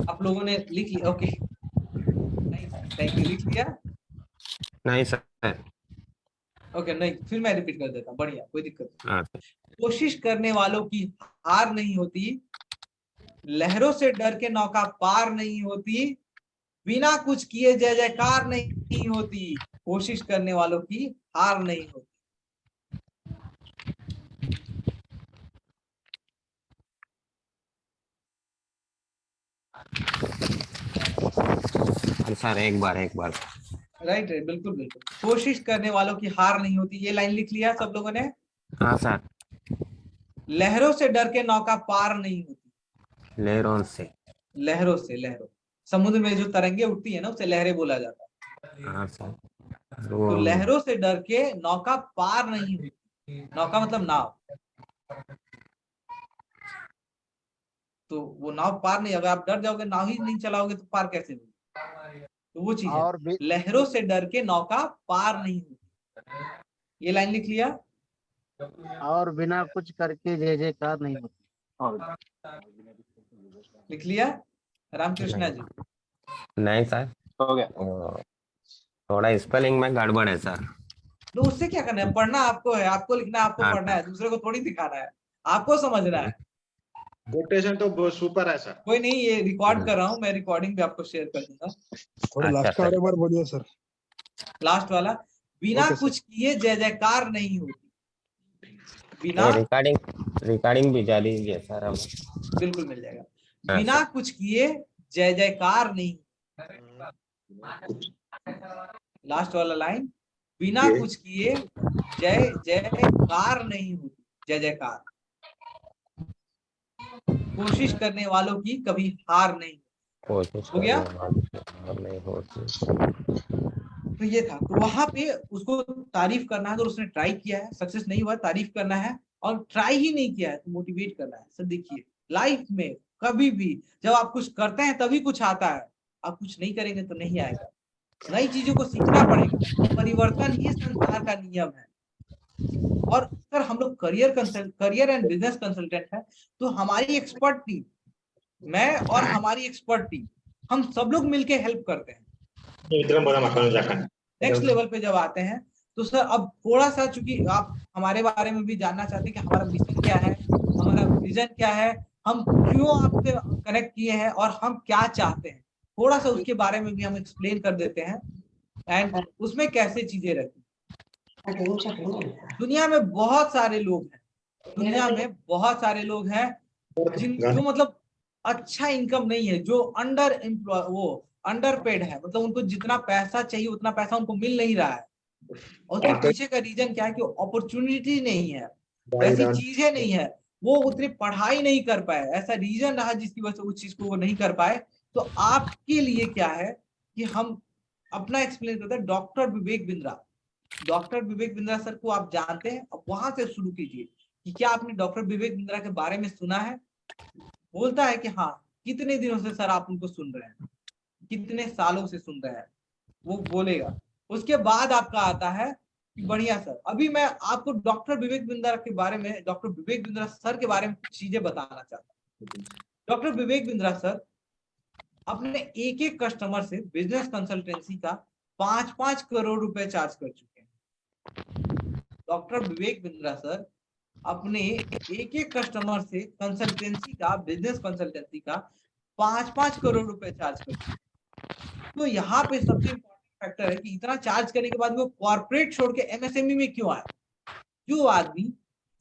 आप लोगों ने लिख लिया? ओके थैंक यू, लिख लिया? नहीं सर। ओके नहीं, फिर मैं रिपीट कर देता हूँ, बढ़िया, कोई दिक्कत नहीं। हाँ। कोशिश करने वालों की हार नहीं होती, लहरों से डर के नौका पार नहीं होती, बिना कुछ किए जय जयकार नहीं होती। कोशिश करने वालों की हार नहीं होती। सर एक बार राइट बिल्कुल बिल्कुल, कोशिश करने वालों की हार नहीं होती, ये लाइन लिख लिया सब लोगों ने? हाँ सर। लहरों से डर के नौका पार नहीं होती, लहरों लहरों, समुद्र में जो तरंगे उठती है ना उसे लहरें बोला जाता है। हाँ सर। तो लहरों से डर के नौका पार नहीं होती, नौका मतलब नाव, तो वो नाव पार नहीं, अगर आप डर जाओगे नाव ही नहीं चलाओगे तो पार कैसे होगी? तो वो चीज है, लहरों से डर के नौका पार नहीं होती। ये लाइन लिख लिया? और बिना कुछ करके जय जयकार नहीं होती। लिख लिया रामकृष्णा जी? नहीं सर, हो गया। थोड़ा स्पेलिंग में गड़बड़ है सर। तो उससे क्या करना है, पढ़ना आपको है, आपको लिखना है, आपको पढ़ना है, दूसरे को थोड़ी दिखाना है, आपको समझना है। कोटेशन तो सुपर है सर। कोई नहीं, ये रिकॉर्ड कर रहा हूँ मैं, रिकॉर्डिंग भी आपको शेयर कर दूंगा। थोड़ा लास्ट का एक बार बोलिए सर। लास्ट वाला, बिना कुछ किए जय जयकार नहीं होती, बिना रिकॉर्डिंग भी जा लीजिए सर अब। बिल्कुल मिल जाएगा। बिना कुछ किए जय जयकार नहीं, लास्ट वाला लाइन, बिना कुछ किए जय जयकार नहीं होती, जय जयकार। कोशिश करने वालों की कभी हार नहीं, हो गया? नहीं होती। तो ये था, तो वहां पे उसको तारीफ करना है, अगर उसने ट्राई किया है सक्सेस नहीं हुआ तारीफ करना है, और ट्राई ही नहीं किया है तो मोटिवेट करना है। सर देखिए लाइफ में कभी भी जब आप कुछ करते हैं तभी कुछ आता है, आप कुछ नहीं करेंगे तो नहीं आएगा। नई चीजों को सीखना पड़ेगा, परिवर्तन ही संसार का नियम है। और अगर हम लोग करियर एंड बिजनेस कंसल्टेंट है, तो हमारी एक्सपर्ट टीम, मैं और हमारी एक्सपर्ट टीम, हम सब लोग मिलके हेल्प करते हैं। नेक्स्ट लेवल पे जब आते हैं तो सर अब थोड़ा सा, चूंकि आप हमारे बारे में भी जानना चाहते हैं कि हमारा मिशन क्या है, हमारा विजन क्या है, हम क्यों आपसे कनेक्ट किए हैं और हम क्या चाहते हैं, थोड़ा सा उसके बारे में भी हम एक्सप्लेन कर देते हैं एंड उसमें कैसे चीजें रहती हैं। दुनिया में बहुत सारे लोग हैं, दुनिया में बहुत सारे लोग हैं जो मतलब अच्छा इनकम नहीं है, जो अंडर पेड है, मतलब उनको जितना पैसा चाहिए उतना पैसा उनको मिल नहीं रहा है। और उसके पीछे का रीजन क्या है कि अपॉर्चुनिटी नहीं है, वैसी चीजें नहीं है, वो उतनी पढ़ाई नहीं कर पाए, ऐसा रीजन रहा जिसकी वजह से उस चीज को वो नहीं कर पाए। तो आपके लिए क्या है कि हम अपना एक्सप्लेन करते हैं। Doctor Vivek Bindra, doctor Vivek Bindra sir को आप जानते हैं, अब वहां से शुरू कीजिए कि क्या आपने डॉक्टर विवेक बिंद्रा के बारे में सुना है। बोलता है कि हाँ, कितने दिनों से सर आप उनको सुन रहे हैं, कितने सालों से सुन रहे हैं, वो बोलेगा। उसके बाद आपका आता है कि बढ़िया सर, अभी मैं आपको डॉक्टर विवेक बिंद्रा के बारे में, डॉक्टर विवेक बिंद्रा सर के बारे में कुछ चीजें बताना चाहता हूँ। डॉक्टर विवेक बिंद्रा सर अपने एक एक कस्टमर से बिजनेस कंसल्टेंसी का 5-5 करोड़ रुपए चार्ज कर चुके हैं। डॉक्टर विवेक बिंद्रा सर अपने एक एक कस्टमर से कंसल्टेंसी का, बिजनेस कंसल्टेंसी का 5-5 करोड़ रुपए चार्ज कर चुके हैं। तो यहाँ पे सबसे इम्पोर्टेंट फैक्टर है कि इतना चार्ज करने के बाद वो कॉर्पोरेट छोड़ के एमएसएमई में क्यों आया। जो आदमी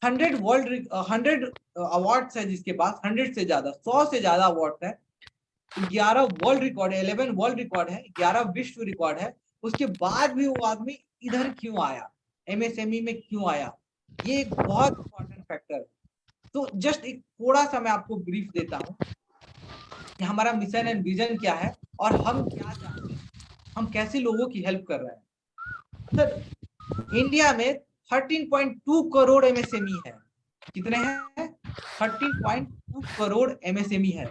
100 अवार्ड्स है, जिसके पास 100 से ज्यादा, 100 से ज्यादा अवार्ड है, 11 वर्ल्ड रिकॉर्ड है, 11 वर्ल्ड रिकॉर्ड है, 11 विश्व रिकॉर्ड है, उसके बाद भी वो आदमी इधर क्यों आया, एमएसएमई में क्यों आया, ये एक बहुत इंपॉर्टेंट फैक्टर है। तो जस्ट एक थोड़ा सा मैं आपको ब्रीफ देता हूँ कि हमारा मिशन एंड विजन क्या है और हम क्या चाहते हैं, हम कैसे लोगों की हेल्प कर रहे हैं। सर इंडिया में 13.2 करोड़ एमएसएमई है। कितने हैं? 13.2 करोड़ एमएसएमई है,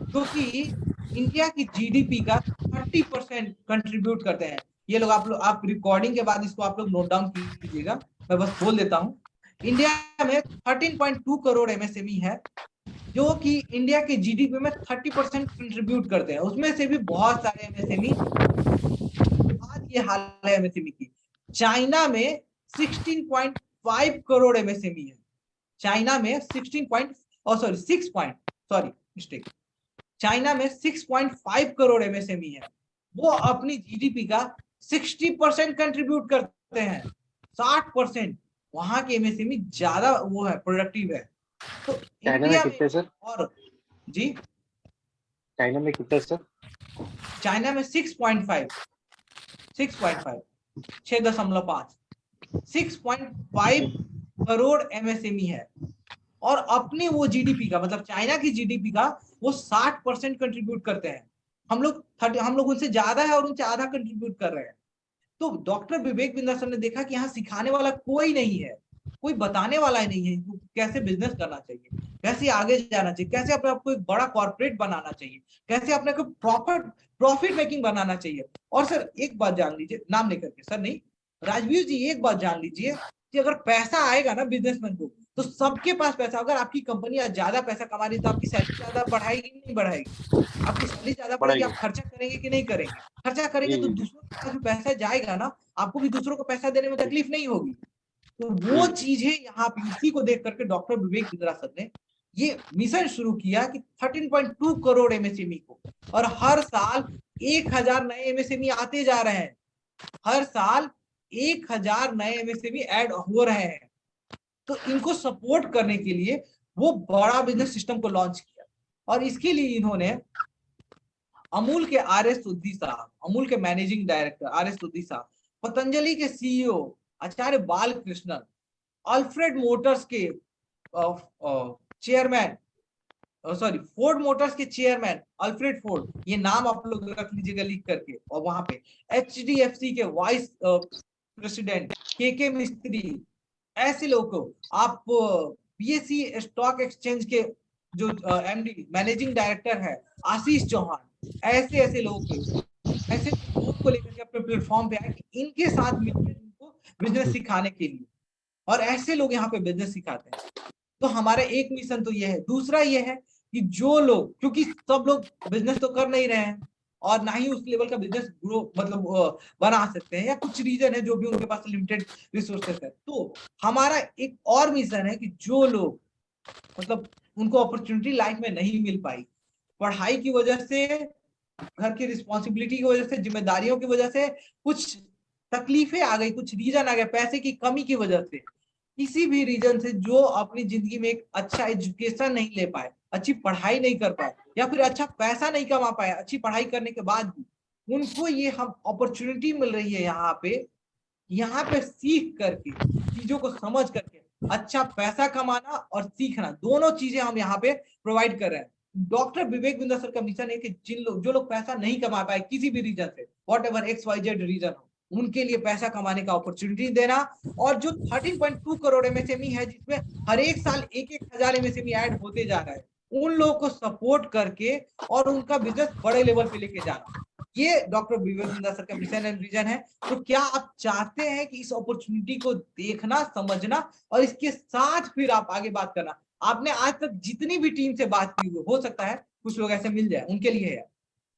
जो कि इंडिया की जीडीपी का 30% कंट्रीब्यूट करते हैं। ये लोग आप रिकॉर्डिंग के बाद इसको आप लोग नोट डाउन कीजिएगा, मैं बस बोल देता हूँ। इंडिया में 13.2 करोड़ एमएसएमई है, जो कि इंडिया के जीडीपी में 30% कंट्रीब्यूट करते हैं। उसमें से भी बहुत सारे एमएसएमई, आज ये हाल है एमएसएमई की। चाइना में 16.5 करोड़ एमएसएमई है। चाइना में 6.5 करोड़ एमएसएमई है। वो अपनी जीडीपी का 60% कंट्रीब्यूट करते हैं। 60% वहां के एमएसएमई ज्यादा वो है, प्रोडक्टिव है। तो चाइना में कितने सर? और जी चाइना में कितने सर? चाइना में 6.5 6.5 करोड़ एमएसएमई है। और अपनी वो जीडीपी का, मतलब चाइना की जीडीपी का वो 60% कंट्रीब्यूट करते हैं। हम लोग उनसे ज्यादा है और उनसे आधा कंट्रीब्यूट कर रहे हैं। तो डॉक्टर विवेक बिंद्रा सर ने देखा कि यहाँ सिखाने वाला कोई नहीं है, कोई बताने वाला ही नहीं है कैसे बिजनेस करना चाहिए, कैसे आगे जाना चाहिए, कैसे अपने आपको एक बड़ा कॉर्पोरेट बनाना चाहिए, कैसे अपने को प्रॉफिट मेकिंग बनाना चाहिए। और सर एक बात जान लीजिए, नाम लेकर के सर नहीं, राजवीर जी, एक बात जान लीजिए कि अगर पैसा आएगा ना बिजनेसमैन को, तो सबके पास पैसा, अगर आपकी कंपनी ज्यादा पैसा कमा रही है तो आपकी सैलरी ज्यादा बढ़ाएगी नहीं बढ़ाएगी? आपकी सैलरी ज्यादा बढ़ेगी, आप खर्चा करेंगे कि नहीं करेंगे? खर्चा करेंगे तो दूसरों के पास जो पैसा जाएगा ना, आपको भी दूसरों को पैसा देने में तकलीफ नहीं होगी। तो वो चीजें यहाँ पे, इसी को देख करके डॉक्टर विवेक बिंद्रा सर ने ये मिशन शुरू किया कि 13.2 करोड़ एमएसएमई को, और हर साल 1000 नए एमएसएमई आते जा रहे हैं। हर साल 1000 नए एमएसएमई ऐड हो रहे हैं। तो इनको सपोर्ट करने के लिए वो बड़ा बिजनेस सिस्टम को लॉन्च किया। और इसके लिए इन्होंने अमूल के आर.एस. सोधी साहब, अमूल के मैनेजिंग डायरेक्टर आर.एस. सोधी साहब, पतंजलि के सीईओ आचार्य बालकृष्णन, अल्फ्रेड मोटर्स के चेयरमैन, फोर्ड मोटर्स के चेयरमैन अल्फ्रेड फोर्ड, ये नाम आप लोग रख लीजिएगा लिख करके। और वहां पे एचडीएफसी के वाइस प्रेसिडेंट के मिस्त्री, ऐसे लोगों को आप बीएसई स्टॉक एक्सचेंज के जो एमडी मैनेजिंग डायरेक्टर है आशीष चौहान, ऐसे लोगों को लेकर के अपने प्लेटफॉर्म पे आए कि इनके साथ मिलकर इनको बिजनेस सिखाने के लिए, और ऐसे लोग यहाँ पे बिजनेस सिखाते हैं। तो हमारा एक मिशन तो ये है। दूसरा ये है कि जो लोग, क्योंकि सब लोग बिजनेस तो कर नहीं रहे हैं और ना ही उस लेवल का बिजनेस ग्रो मतलब बना सकते हैं, या कुछ रीजन है जो भी उनके पास लिमिटेड रिसोर्सेस है। तो हमारा एक और मिशन है कि जो लोग मतलब उनको अपॉर्चुनिटी लाइफ में नहीं मिल पाई, पढ़ाई की वजह से, घर की रिस्पॉन्सिबिलिटी की वजह से, जिम्मेदारियों की वजह से, कुछ तकलीफें आ गई, कुछ रीजन आ गए, पैसे की कमी की वजह से, किसी भी रीजन से जो अपनी जिंदगी में एक अच्छा एजुकेशन नहीं ले पाए, अच्छी पढ़ाई नहीं कर पाए, या फिर अच्छा पैसा नहीं कमा पाए अच्छी पढ़ाई करने के बाद भी, उनको ये हम अपॉर्चुनिटी मिल रही है यहाँ पे सीख करके, चीजों को समझ करके अच्छा पैसा कमाना और सीखना, दोनों चीजें हम यहाँ पे प्रोवाइड कर रहे हैं। डॉक्टर विवेक बिंदा सर का मिशन है कि जो लोग पैसा नहीं कमा पाए किसी भी रीजन से, वॉट एवर XYZ रीजन हो, उनके लिए पैसा कमाने का अपॉर्चुनिटी देना। और जो 13.2 करोड़ MSME है, जिसमें हर एक साल 1,000 MSME ऐड होते जा रहा है, उन लोगों को सपोर्ट करके और उनका बिजनेस बड़े लेवल पे लेके जाना, ये डॉक्टर विवेक बिंदा सर का मिशन एंड विजन है। तो क्या आप चाहते हैं कि इस अपॉर्चुनिटी को देखना, समझना और इसके साथ फिर आप आगे बात करना? आपने आज तक जितनी भी टीम से बात की हो सकता है कुछ लोग ऐसे मिल जाए, उनके लिए है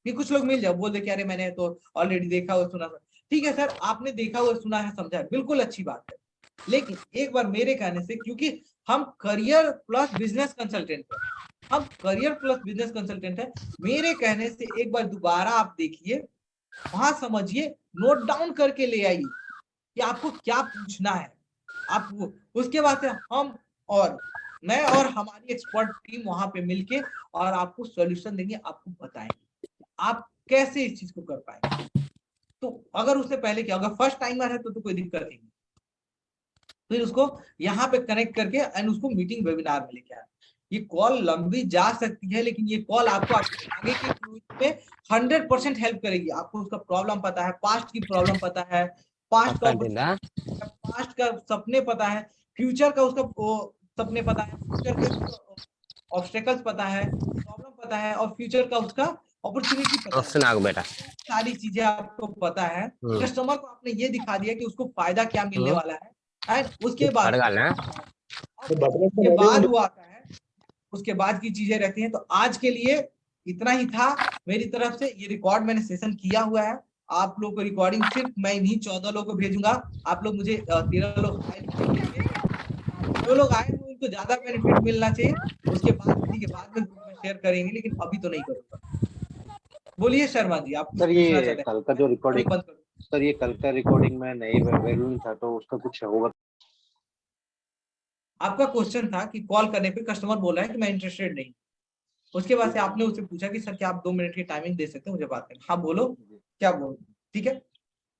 कि कुछ लोग मिल जाए, बोल दे कि अरे मैंने तो ऑलरेडी देखा हुआ सुना। ठीक है सर, आपने देखा हुआ सुना है, समझा है, बिल्कुल अच्छी बात है। लेकिन एक बार मेरे कहने से, क्योंकि हम करियर प्लस बिजनेस कंसल्टेंट है, मेरे कहने से एक बार दोबारा आप देखिए, वहां समझिए, नोट डाउन करके ले आइए कि आपको क्या पूछना है। आप उसके बाद से हम और मैं और हमारी एक्सपर्ट टीम वहां पे मिलके और आपको सॉल्यूशन देंगे, आपको बताएंगे आप कैसे इस चीज को कर पाएंगे। तो अगर उसने पहले किया, अगर फर्स्ट टाइमर है तो कोई दिक्कत नहीं, फिर उसको यहाँ पे कनेक्ट करके एंड उसको मीटिंग वेबिनार में लेके आए। ये कॉल लंबी जा सकती है, लेकिन ये कॉल आपको आगे की फ्यूचर में 100% हेल्प करेगी। आपको उसका प्रॉब्लम पता है, पास्ट की प्रॉब्लम पता है, पास्ट का सपने पता है, फ्यूचर का उसका सपने पता है, फ्यूचर के ऑब्स्टेकल्स पता है, प्रॉब्लम पता है, और फ्यूचर का उसका अपॉर्चुनिटी पता है। बेटा सारी चीजें आपको पता है। कस्टमर को आपने ये दिखा दिया कि उसको फायदा क्या मिलने वाला है, एंड उसके बाद वो आता है, उसके बाद की चीजें रहती हैं। तो आज के लिए इतना ही था मेरी तरफ से। ये रिकॉर्ड मैंने सेशन किया हुआ है, आप लोग को रिकॉर्डिंग सिर्फ मैं इन्हीं 14 लोगों को भेजूंगा। आप लोग मुझे 13 लोग जो लोग आए हैं उनको ज्यादा बेनिफिट मिलना चाहिए, उसके बाद में ग्रुप में शेयर करेंगे, लेकिन अभी तो नहीं करूंगा। बोलिए शर्मा जी, आप सर ये कल का जो रिकॉर्डिंग, सर ये कल का रिकॉर्डिंग में नहीं अवेलेबल था, तो उसका कुछ होगा? आपका क्वेश्चन था कि कॉल करने पे कस्टमर बोला है कि मैं इंटरेस्टेड नहीं, उसके बाद से आपने उससे पूछा कि सर क्या आप 2 मिनट की टाइमिंग दे सकते हैं मुझे बात करनी? हाँ बोलो, क्या बोलो, ठीक है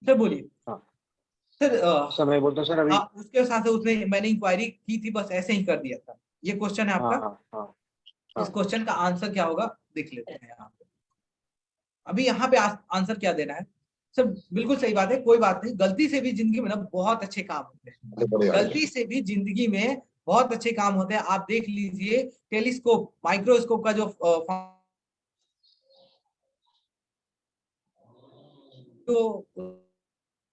सर बोलिए। हाँ सर मैं बोलता सर अभी उसके साथ उसने मैंने इंक्वायरी की थी, बस ऐसे ही कर दिया था। ये क्वेश्चन है आपका। इस क्वेश्चन का आंसर क्या होगा देख लेते हैं यहाँ पे। अभी यहाँ पे आंसर क्या देना है सर? बिल्कुल सही बात है, कोई बात नहीं, गलती से भी जिंदगी में ना बहुत अच्छे काम होते हैं, गलती से भी जिंदगी में बहुत अच्छे काम होते हैं। आप देख लीजिए टेलीस्कोप, माइक्रोस्कोप का जो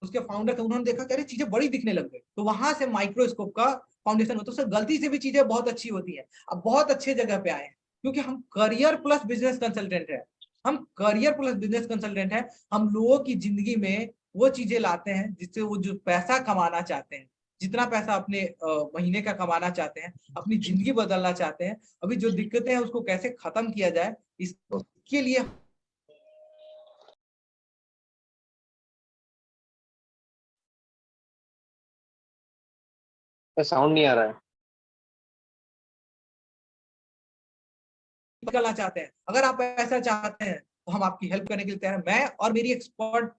उसके फाउंडर थे, उन्होंने देखा कि अरे चीजें बड़ी दिखने लग गई, तो वहां से माइक्रोस्कोप का फाउंडेशन होता है। सर गलती से भी चीजें बहुत अच्छी होती है। अब बहुत अच्छे जगह पे आए हैं, क्योंकि हम करियर प्लस बिजनेस कंसल्टेंट है। हम लोगों की जिंदगी में वो चीजें लाते हैं जिससे वो जो पैसा कमाना चाहते हैं, जितना पैसा अपने महीने का कमाना चाहते हैं, अपनी जिंदगी बदलना चाहते हैं, अभी जो दिक्कतें हैं उसको कैसे खत्म किया जाए, इसके लिए साउंड नहीं आ रहा है। निकलना चाहते हैं। अगर आप ऐसा चाहते हैं तो हम आपकी हेल्प करने के लिए तैयार हैं। मैं और मेरी एक्सपर्ट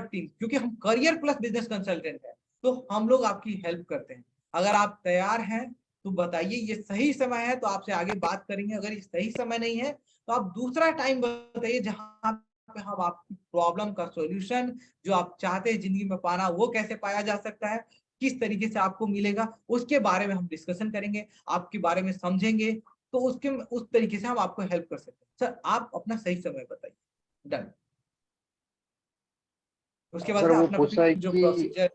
टीम, क्योंकि हम करियर प्लस बिजनेस कंसल्टेंट है, तो हम लोग आपकी हेल्प करते हैं। अगर आप तैयार हैं तो बताइए, ये सही समय है तो आपसे आगे बात करेंगे। अगर ये सही समय नहीं है तो आप दूसरा टाइम बताइए जहां पे हम आपकी प्रॉब्लम का सॉल्यूशन, जो आप चाहते हैं जिंदगी में पाना, वो कैसे पाया जा सकता है, किस तरीके से आपको मिलेगा, उसके बारे में हम डिस्कशन करेंगे, आपके बारे में समझेंगे, तो उस तरीके से हम आपको हेल्प कर सकते हैं। सर आप अपना सही समय बताइए। डन। उसके बाद सर वो पूछ रहा है जो कि प्रोसीजर